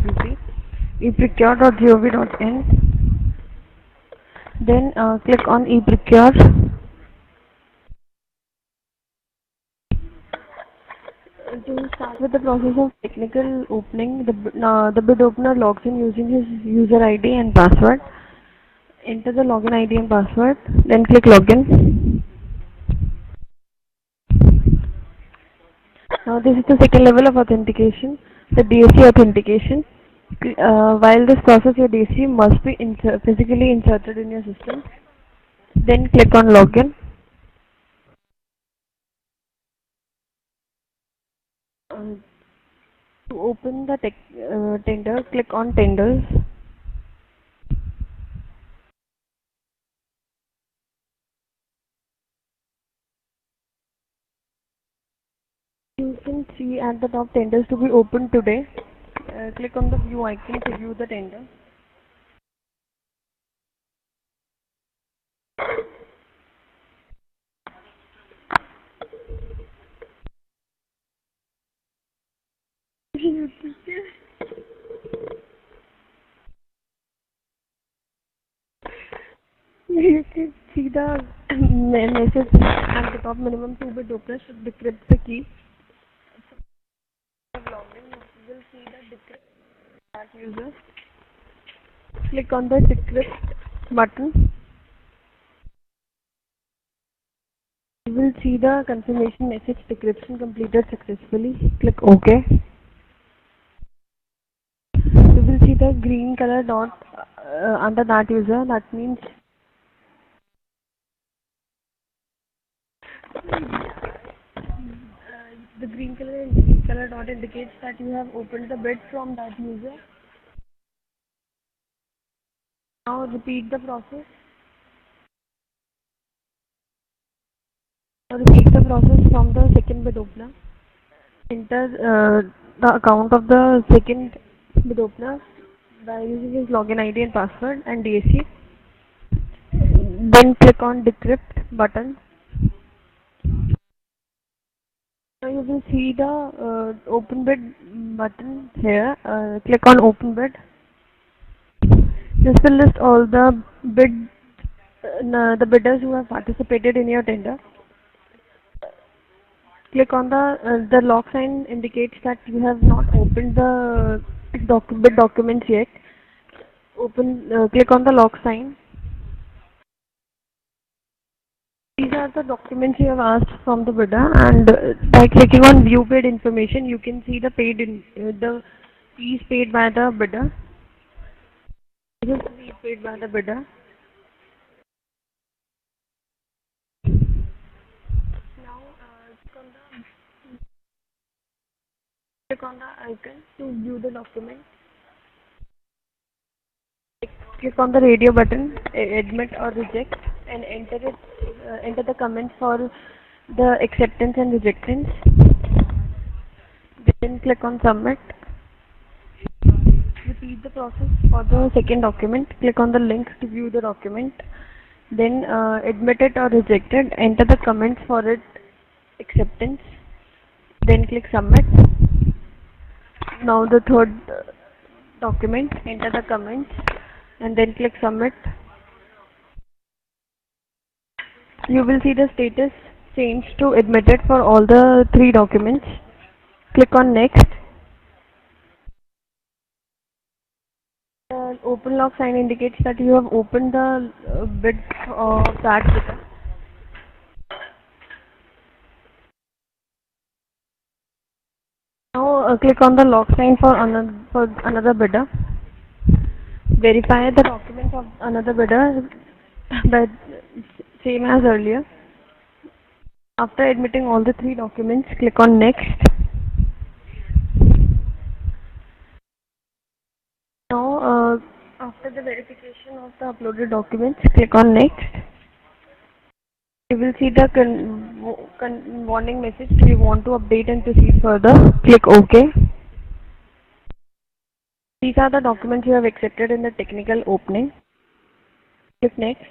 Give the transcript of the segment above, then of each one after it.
www.eprocure.gov.in. Then click on eProcure. To start with the process of technical opening, the bid opener logs in using his user ID and password. Enter the login ID and password, then click login. Now this is the second level of authentication, the DAC authentication. While this process, your DAC must be physically inserted in your system. Then click on login. To open the tender, click on tenders. You can see at the top tenders to be opened today. Click on the view icon to view the tender. You can see the message at the top. Minimum 2 bit opener should decrypt the key. Login, you will see the decrypt that user. Click on the decrypt button. You will see the confirmation message, decryption completed successfully. Click OK. You will see the green color dot under that user. That means the green color dot indicates that you have opened the bid from that user. Now repeat the process. Repeat the process from the second bid opener. Enter the account of the second bid opener by using his login ID and password and DAC. Then click on decrypt button. Now you will see the open bid button here. Click on open bid. This will list all the bidders who have participated in your tender. Click on the lock sign indicates that you have not opened the bid documents yet. Click on the lock sign. These are the documents you have asked from the bidder, and by clicking on view bid information, you can see the the fees paid by the bidder. This is the fees paid by the bidder. Now click on the icon to view the document. Click on the radio button, admit or reject, and enter the comments for the acceptance and rejectance. Then click on submit. Repeat the process for the second document. Click on the link to view the document. Then admit it or reject it. Enter the comments for its acceptance. Then click submit. Now the third document. Enter the comments and then click submit. You will see the status changed to admitted for all the three documents. Click on next. The open lock sign indicates that you have opened the bid of that bidder. Now click on the lock sign for another bidder. Verify the documents of another bidder, but same as earlier. After admitting all the three documents, click on next. Now after the verification of the uploaded documents, click on next. You will see the warning message. Do you want to update and proceed further? Click OK. These are the documents you have accepted in the technical opening. Click next.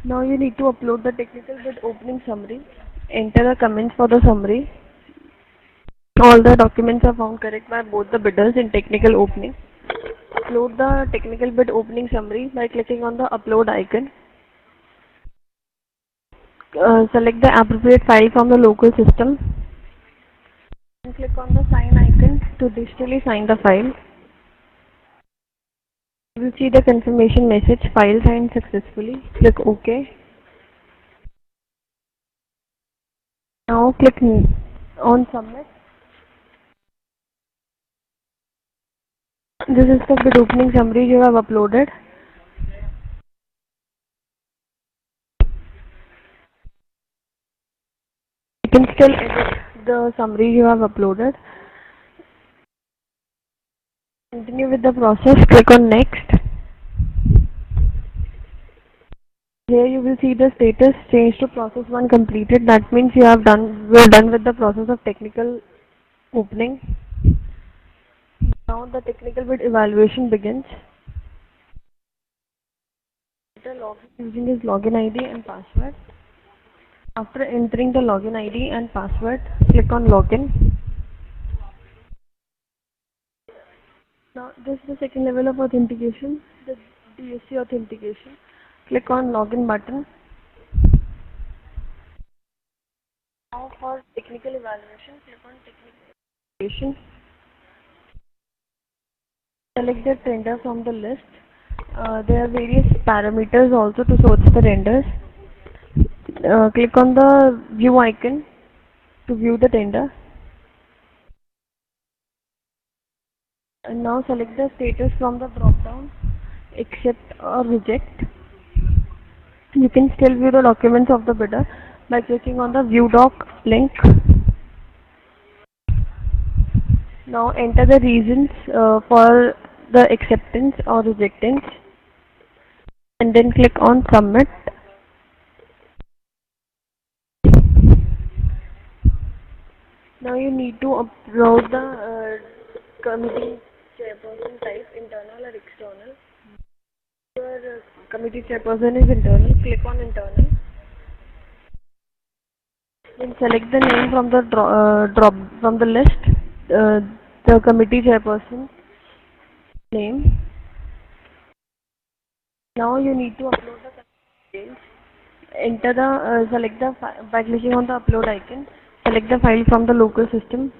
Now you need to upload the technical bid opening summary. Enter the comments for the summary. All the documents are found correct by both the bidders in technical opening. Upload the technical bid opening summary by clicking on the upload icon. Select the appropriate file from the local system and click on the sign icon to digitally sign the file. You will see the confirmation message, file signed successfully. Click OK. Now click on submit. This is the bid opening summary you have uploaded. You can still edit the summary you have uploaded. Continue with the process. Click on next. Here you will see the status changed to process 1 completed. That means you have done with the process of technical opening. Now the technical bid evaluation begins. Using his login ID and password. After entering the login ID and password, click on login. Now this is the second level of authentication, the DSC authentication. Click on login button. Now for technical evaluation, click on technical evaluation. Select the tender from the list. There are various parameters also to source the tenders. Click on the view icon to view the tender. And now select the status from the drop down, accept or reject. You can still view the documents of the bidder by clicking on the view doc link. Now enter the reasons for the acceptance or rejectance and then click on submit. Now you need to upload the committee chairperson type, internal or external. Your committee chairperson is internal, click on internal. Then select the name from the drop from the list, the committee chairperson name. Now you need to upload the details. Enter the select the by clicking on the upload icon. Select the file from the local system.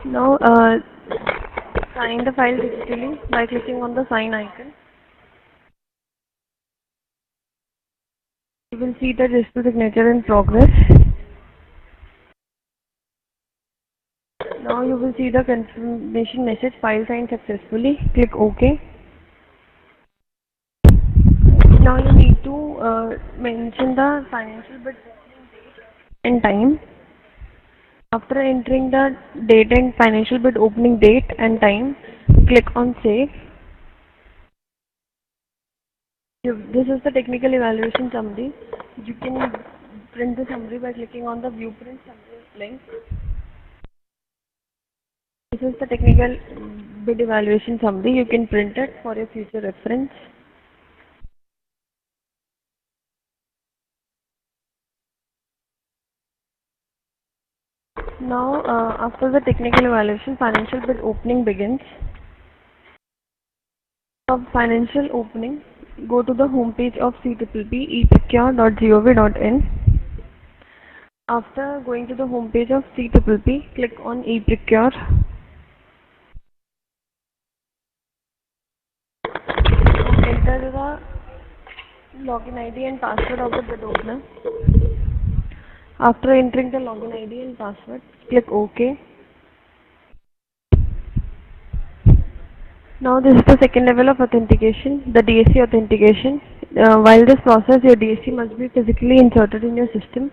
Now sign the file digitally by clicking on the sign icon. You will see the digital signature in progress. Now you will see the confirmation message, file signed successfully. Click OK. Now you need to mention the financial bid and time. After entering the date and financial bid opening date and time, click on save. This is the technical evaluation summary. You can print the summary by clicking on the view print summary link. This is the technical bid evaluation summary. You can print it for your future reference. Now, after the technical evaluation, financial bid opening begins. For financial opening, go to the home page of CPPP eProcure.gov.in. After going to the home page of CPPP, click on eProcure. Enter the login ID and password of the bid opener. After entering the login ID and password, click OK. Now this is the second level of authentication, the DSC authentication. While this process, your DSC must be physically inserted in your system.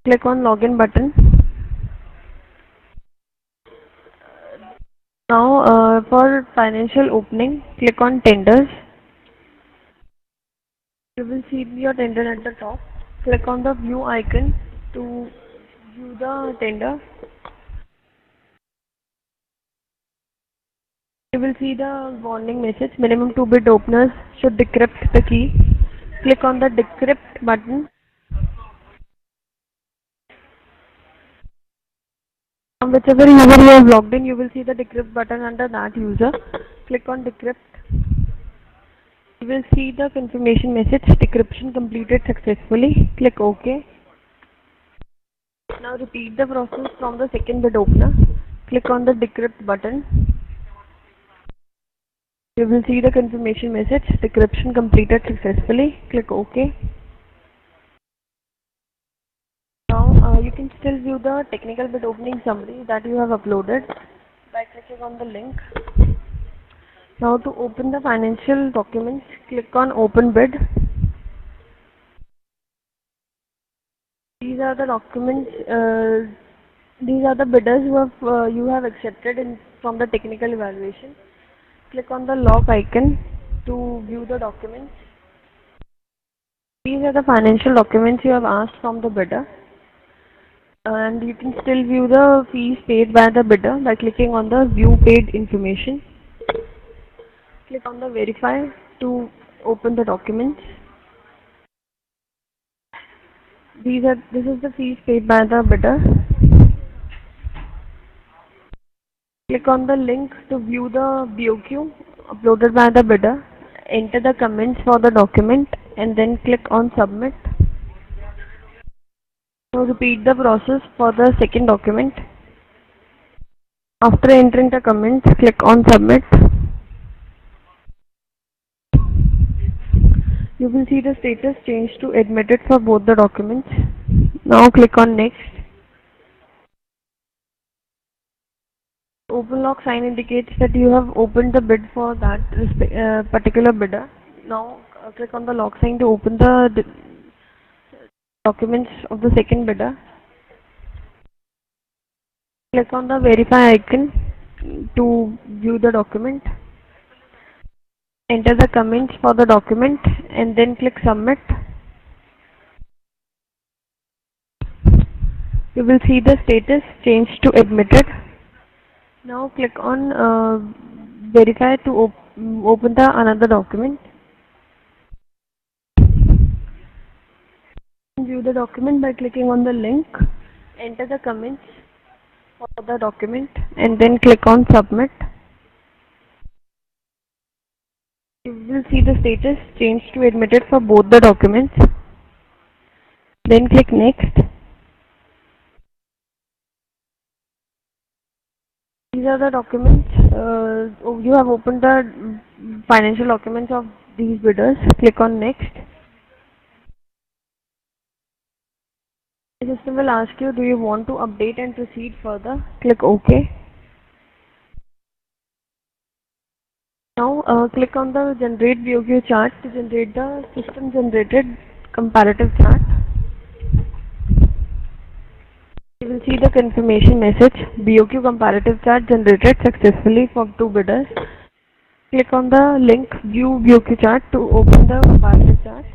Click on login button. Now for financial opening, click on tenders. You will see your tender at the top. Click on the view icon to view the tender. You will see the warning message, minimum 2 bid openers should decrypt the key. Click on the decrypt button. From whichever user you have logged in, you will see the decrypt button under that user. Click on decrypt. You will see the confirmation message, decryption completed successfully. Click OK. Now repeat the process from the second bit opener. Click on the decrypt button. You will see the confirmation message, decryption completed successfully. Click OK. Now you can still view the technical bit opening summary that you have uploaded by clicking on the link. Now to open the financial documents, click on open bid. These are the documents, these are the bidders who have you have accepted from the technical evaluation. Click on the log icon to view the documents. These are the financial documents you have asked from the bidder. And you can still view the fees paid by the bidder by clicking on the view paid information. Click on the verify to open the documents. This is the fees paid by the bidder. Click on the link to view the BOQ uploaded by the bidder. Enter the comments for the document and then click on submit. Now repeat the process for the second document. After entering the comments, click on submit. You will see the status changed to admitted for both the documents. Now click on next. Open log sign indicates that you have opened the bid for that particular bidder. Now click on the log sign to open the documents of the second bidder. Click on the verify icon to view the document. Enter the comments for the document and then click submit. You will see the status changed to admitted. Now click on verify to open the another document. View the document by clicking on the link. Enter the comments for the document and then click on submit. You will see the status changed to admitted for both the documents. Then click next. These are the documents. You have opened the financial documents of these bidders. Click on next. The system will ask you, do you want to update and proceed further? Click OK. Now click on the generate BOQ chart to generate the system generated comparative chart. You will see the confirmation message, BOQ comparative chart generated successfully for two bidders. Click on the link view BOQ chart to open the comparative chart.